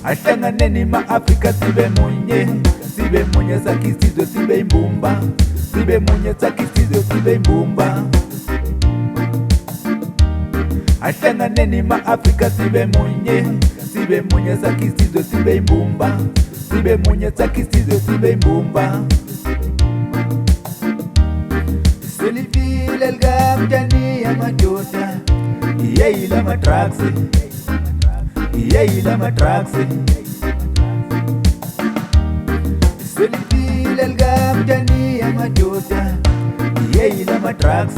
Ahlanganeni ma-Afrika sibe munye sakhe isizwe sibe imbumba, sibe munye sakhe isizwe sibe imbumba. Ahlanganeni ma-Afrika sibe munye sakhe isizwe sibe imbumba, sibe munye sakhe isizwe sibe imbumba. Selivile likamtani amadoda, iyeyila ama-drugs, iyeyila ama-drugs. Selivile likamtani amadoda, iyeyila ama-drugs,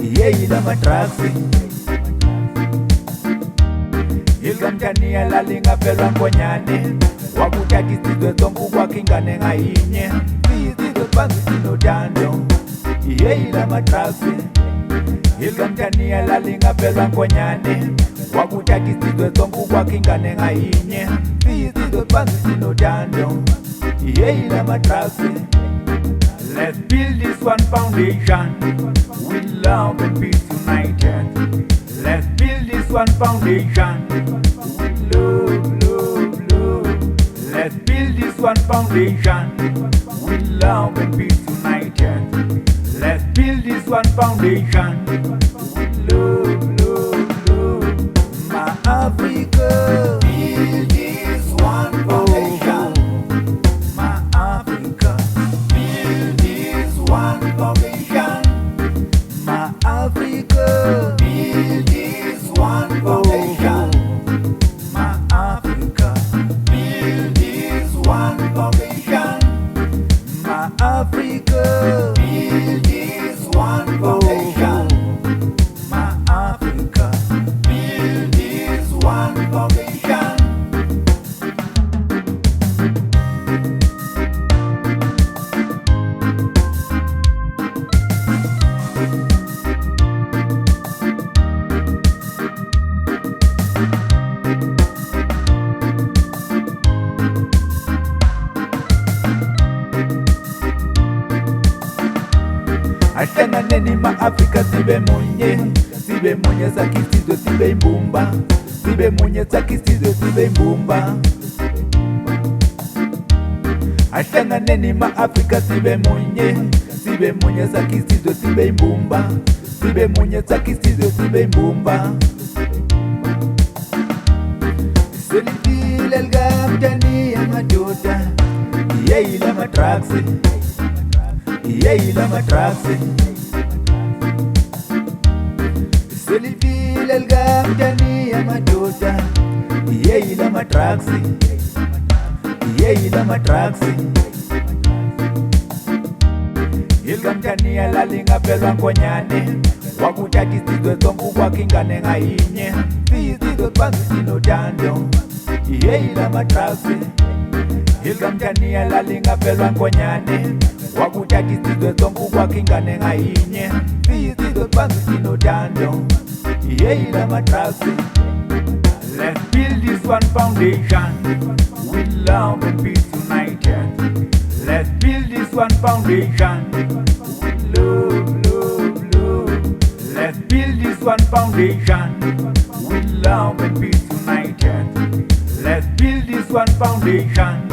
iyeyila ama-drugs. Ilkamtani yalali ngaphelwa nkonyane, wakuthatha isizwe sonke ukwakha ingane ngayinye. Siyisizwe phansi sinodando, iyeyila ama-drugs. Ilkamtani yalali ngaphelwa nkonyane, wakuthatha isizwe sonke ukwakha ingane ngayinye. Siyisizwe phansi sinodando, iyeyila ama-drugs. Let's build this one foundation with love and peace united. Let's build this one foundation with love, love, love. Let's build this one foundation with love and peace united. Let's build this one foundation with love, love, love. My Africa, build this one foundation. My Africa, build this one foundation. My Africa, build this one foundation. My Africa, build this one foundation. My Africa, build this one foundation. My Africa, build this one foundation. Ahlanganeni ma-Afrika sibe munye sakhe isizwe sibe imbumba, sibe munye sakhe isizwe sibe imbumba. Ahlanganeni ma-Afrika sibe munye sakhe isizwe sibe imbumba, sibe munye sakhe isizwe sibe imbumba. Selivile likamtani amadoda, iyeyila ama-drugs, iyeyila ama-drugs. Selivile likamtani amadoda, iyeyila ama-drugs, iyeyila ama-drugs. Ilkamtani yalali ngaphelwa nkonyane, wakuthatha isizwe sonke ukwakha ingane ngayinye. Siyisizwe phansi sinodando, iyeyila ama-drugs. Ilkamtani yalali ngaphelwa nkonyane, wakuthatha isizwe sonke ukwakha ingane ngayinye. Siyisizwe phansi sinodando, iyeyila ama-drugs. Let's build this one foundation with love and peace united. Let's build this one foundation with love, love, love. Let's build this one foundation with love and peace united. Let's build this one foundation